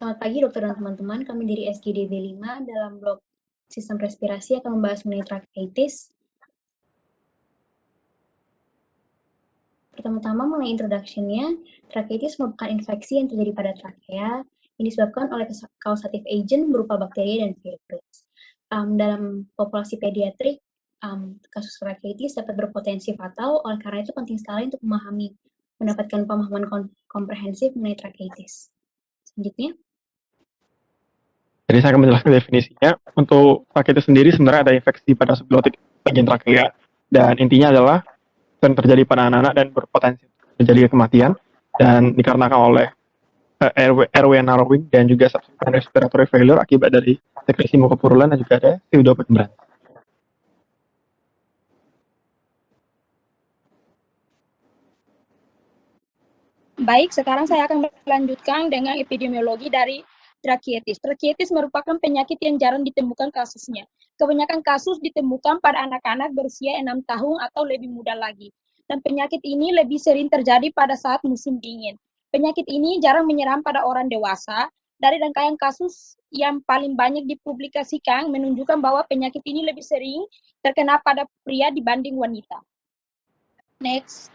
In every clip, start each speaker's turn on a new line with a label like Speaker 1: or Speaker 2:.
Speaker 1: Selamat pagi dokter dan teman-teman, kami dari SGD B5 dalam blok sistem respirasi akan membahas mengenai tracheitis. Pertama-tama mengenai introduction-nya, tracheitis merupakan infeksi yang terjadi pada trakea yang disebabkan oleh causative agent berupa bakteri dan virus. Dalam populasi pediatrik, kasus tracheitis dapat berpotensi fatal, oleh karena itu penting sekali untuk mendapatkan pemahaman komprehensif mengenai tracheitis. Selanjutnya.
Speaker 2: Jadi saya akan menjelaskan definisinya. Untuk tracheitis sendiri sebenarnya ada infeksi pada subglotik bagian trakea, dan intinya adalah yang terjadi pada anak-anak dan berpotensi terjadi kematian, dan dikarenakan oleh airway narrowing dan juga subsequent respiratory failure akibat dari sekresi mukopurulan dan juga ada CO2 pemberan.
Speaker 3: Baik, sekarang saya akan melanjutkan dengan epidemiologi dari tracheitis. Tracheitis merupakan penyakit yang jarang ditemukan kasusnya. Kebanyakan kasus ditemukan pada anak-anak berusia 6 tahun atau lebih muda lagi. Dan penyakit ini lebih sering terjadi pada saat musim dingin. Penyakit ini jarang menyerang pada orang dewasa. Dari rangkaian kasus yang paling banyak dipublikasikan menunjukkan bahwa penyakit ini lebih sering terkena pada pria dibanding wanita. Next.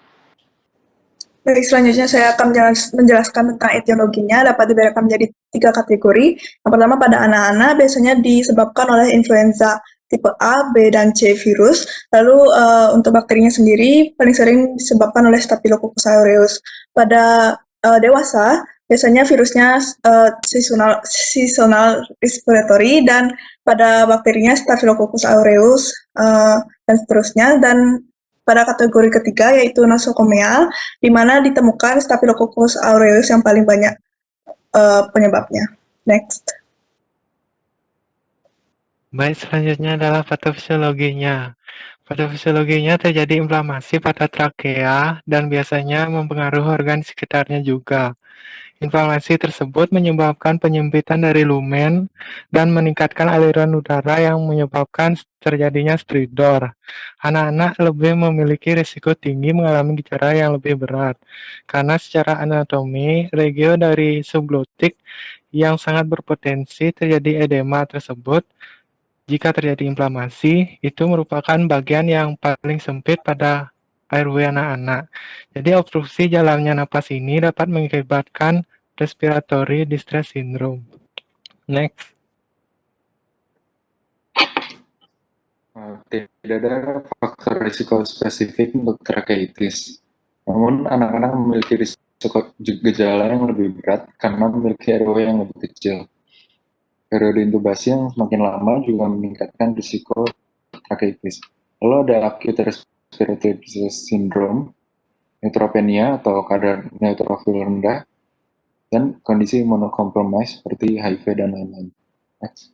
Speaker 4: Baik, selanjutnya saya akan menjelaskan tentang etiologinya. Dapat dibedakan menjadi 3 kategori. Yang pertama pada anak-anak biasanya disebabkan oleh influenza tipe A, B, dan C virus. Lalu untuk bakterinya sendiri paling sering disebabkan oleh Staphylococcus aureus. Pada dewasa biasanya virusnya seasonal respiratory, dan pada bakterinya Staphylococcus aureus dan seterusnya. Dan pada kategori ketiga yaitu nosokomial, di mana ditemukan Staphylococcus aureus yang paling banyak penyebabnya. Next.
Speaker 5: Baik, selanjutnya adalah patofisiologinya. Patofisiologinya terjadi inflamasi pada trakea dan biasanya mempengaruhi organ sekitarnya juga. Inflamasi tersebut menyebabkan penyempitan dari lumen dan meningkatkan aliran udara yang menyebabkan terjadinya stridor. Anak-anak lebih memiliki risiko tinggi mengalami gejala yang lebih berat, karena secara anatomi, regio dari subglotik yang sangat berpotensi terjadi edema tersebut. Jika terjadi inflamasi, itu merupakan bagian yang paling sempit pada airway anak-anak. Jadi obstruksi jalannya napas ini dapat mengakibatkan respiratory distress syndrome. Next.
Speaker 6: Tidak ada faktor risiko spesifik untuk tracheitis. Namun anak-anak memiliki risiko gejala yang lebih berat karena memiliki airway yang lebih kecil. Periode intubasi yang semakin lama juga meningkatkan risiko tracheitis. Lalu ada acute respiratory distress syndrome, neutropenia atau kadar neutrofil rendah, dan kondisi imunokompromis seperti HIV dan lain-lain. Next.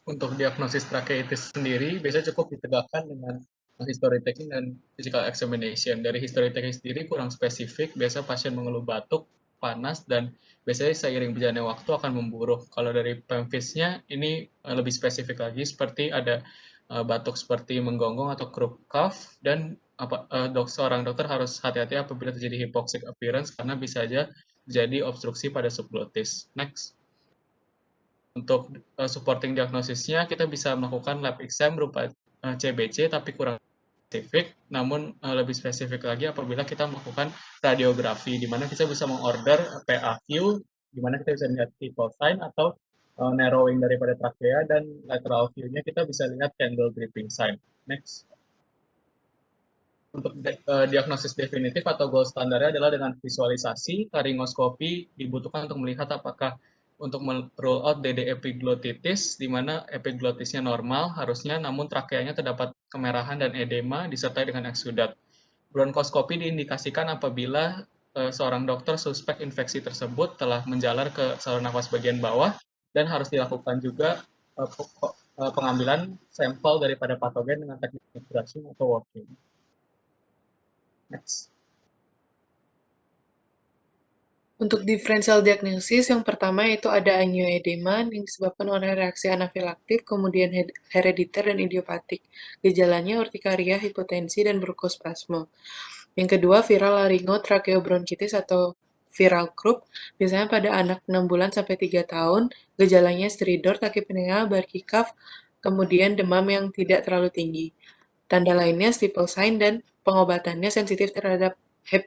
Speaker 7: Untuk diagnosis tracheitis sendiri biasanya cukup ditegakkan dengan history taking dan physical examination. Dari history taking sendiri kurang spesifik, biasa pasien mengeluh batuk, panas, dan biasanya seiring berjalannya waktu akan memburuk. Kalau dari PEMFIS-nya ini lebih spesifik lagi, seperti ada batuk seperti menggonggong atau croup cough, dan seorang dokter harus hati-hati apabila terjadi hypoxic appearance karena bisa saja terjadi obstruksi pada subglotis. Next. Untuk supporting diagnosisnya, kita bisa melakukan lab exam berupa CBC, tapi kurang spesifik, namun lebih spesifik lagi apabila kita melakukan radiografi, di mana kita bisa mengorder PAQ, di mana kita bisa lihat vital sign atau narrowing daripada trakea, dan lateral view-nya kita bisa lihat candle dripping sign. Next. Untuk diagnosis definitif atau gold standarnya adalah dengan visualisasi, laringoskopi dibutuhkan untuk melihat apakah untuk rule out DD epiglottitis, di mana epiglottisnya normal harusnya, namun trakeanya terdapat kemerahan dan edema disertai dengan eksudat. Bronkoskopi diindikasikan apabila seorang dokter suspek infeksi tersebut telah menjalar ke saluran nafas bagian bawah, dan harus dilakukan juga pengambilan sampel daripada patogen dengan teknik brushing atau working. Next.
Speaker 8: Untuk differential diagnosis, yang pertama itu ada angioedema yang disebabkan oleh reaksi anafilaktik, kemudian herediter dan idiopatik. Gejalanya urtikaria, hipotensi, dan brukospasme. Yang kedua, viral laryngotracheobronchitis atau viral croup, biasanya pada anak 6 bulan sampai 3 tahun, gejalanya stridor, kaki penengah, barky cough, kemudian demam yang tidak terlalu tinggi. Tanda lainnya steeple sign dan pengobatannya sensitif terhadap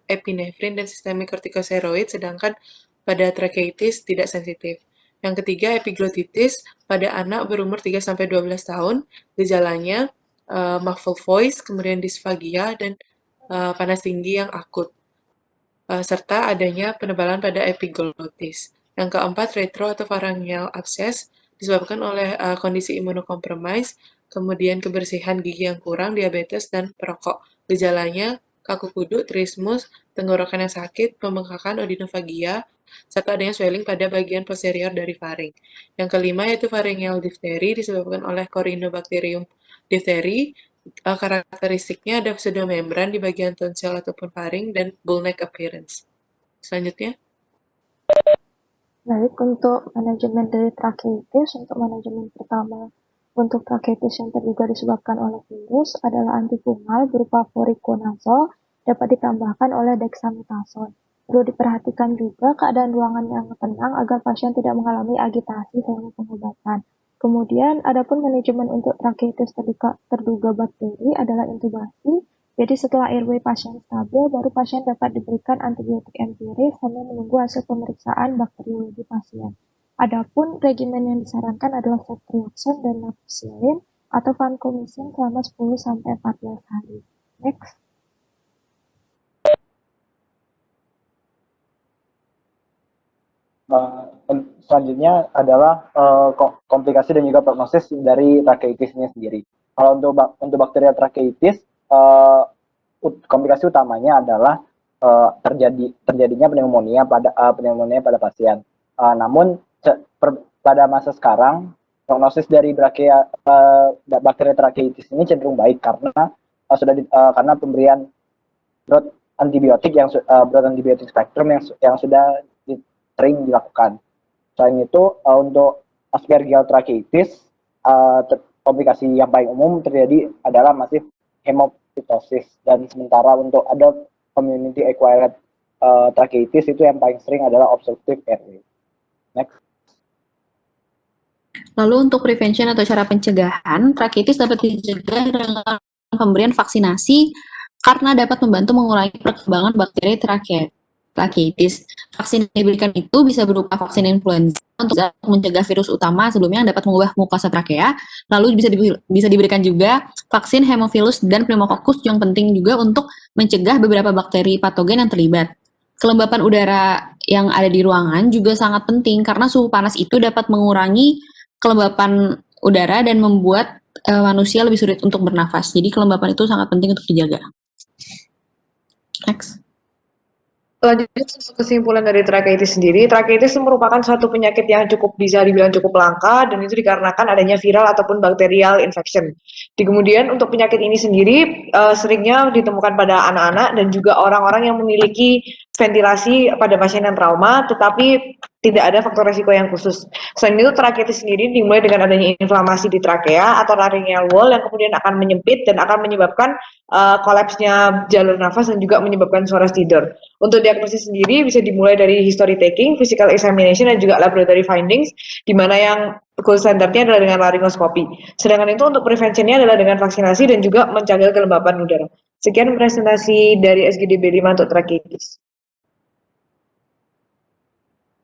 Speaker 8: epinefrin dan sistemik kortikosteroid, sedangkan pada tracheotis tidak sensitif. Yang ketiga, epiglottitis pada anak berumur 3-12 tahun, gejalanya muffled voice, kemudian disfagia, dan panas tinggi yang akut, serta adanya penebalan pada epiglottis. Yang keempat, retro atau pharyngeal abscess disebabkan oleh kondisi imunokompromis, kemudian kebersihan gigi yang kurang, diabetes, dan perokok. Gejalanya kaku kuduk, trismus, tenggorokan yang sakit, pembengkakan, odinofagia, serta adanya swelling pada bagian posterior dari faring. Yang kelima yaitu pharyngeal difteri disebabkan oleh Corynebacterium diphtheri. Karakteristiknya ada pseudomembran di bagian tonsil ataupun faring dan bull neck appearance. Selanjutnya.
Speaker 9: Baik, untuk manajemen dari tracheotis, untuk manajemen pertama untuk tracheotis yang terduga disebabkan oleh virus adalah antifungal berupa voriconazole dapat ditambahkan oleh dexamethasone. Perlu diperhatikan juga keadaan ruangan yang tenang agar pasien tidak mengalami agitasi selama pengobatan. Kemudian, adapun manajemen untuk tracheotis terduga bakteri adalah intubasi. Jadi setelah airway pasien stabil, baru pasien dapat diberikan antibiotik empiris sambil menunggu hasil pemeriksaan bakteriologi pasien. Adapun regimen yang disarankan adalah ceftriaxone dan nafcillin atau vancomycin selama 10-14 hari. Next.
Speaker 10: Selanjutnya adalah komplikasi dan juga prognosis dari tracheotisnya sendiri. Kalau untuk bakteri tracheotis, komplikasi utamanya adalah terjadinya pneumonia pada pasien. Namun pada masa sekarang prognosis dari bakteri tracheotis ini cenderung baik karena karena pemberian broad antibiotik broad antibiotic spectrum yang sudah sering dilakukan. Selain itu, untuk Aspergillus tracheotis, komplikasi yang paling umum terjadi adalah masif hemoptytosis, dan sementara untuk adult community acquired tracheotis itu yang paling sering adalah obstructive airway. Next.
Speaker 11: Lalu untuk prevention atau cara pencegahan, tracheotis dapat dicegah dengan pemberian vaksinasi karena dapat membantu mengurangi perkembangan bakteri tracheotis. Vaksin yang diberikan itu bisa berupa vaksin influenza untuk mencegah virus utama sebelumnya yang dapat mengubah mukosa trakea. Lalu bisa diberikan juga vaksin Haemophilus dan Pneumococcus yang penting juga untuk mencegah beberapa bakteri patogen yang terlibat. Kelembapan udara yang ada di ruangan juga sangat penting karena suhu panas itu dapat mengurangi kelembapan udara dan membuat manusia lebih sulit untuk bernafas. Jadi kelembapan itu sangat penting untuk dijaga. Next.
Speaker 12: Selanjutnya, kesimpulan dari tracheotis sendiri, tracheotis merupakan suatu penyakit yang bisa dibilang cukup langka, dan itu dikarenakan adanya viral ataupun bacterial infection. Kemudian untuk penyakit ini sendiri seringnya ditemukan pada anak-anak dan juga orang-orang yang memiliki ventilasi pada pasien yang trauma, tetapi tidak ada faktor resiko yang khusus. Selain itu, tracheotis sendiri dimulai dengan adanya inflamasi di trakea atau laryngeal wall yang kemudian akan menyempit dan akan menyebabkan kolapsnya jalur nafas dan juga menyebabkan suara stridor. Untuk diagnosis sendiri bisa dimulai dari history taking, physical examination, dan juga laboratory findings, di mana yang gold standardnya adalah dengan laryngoskopi. Sedangkan itu untuk preventionnya adalah dengan vaksinasi dan juga menjaga kelembapan udara. Sekian presentasi dari SGDB 5 untuk tracheotis.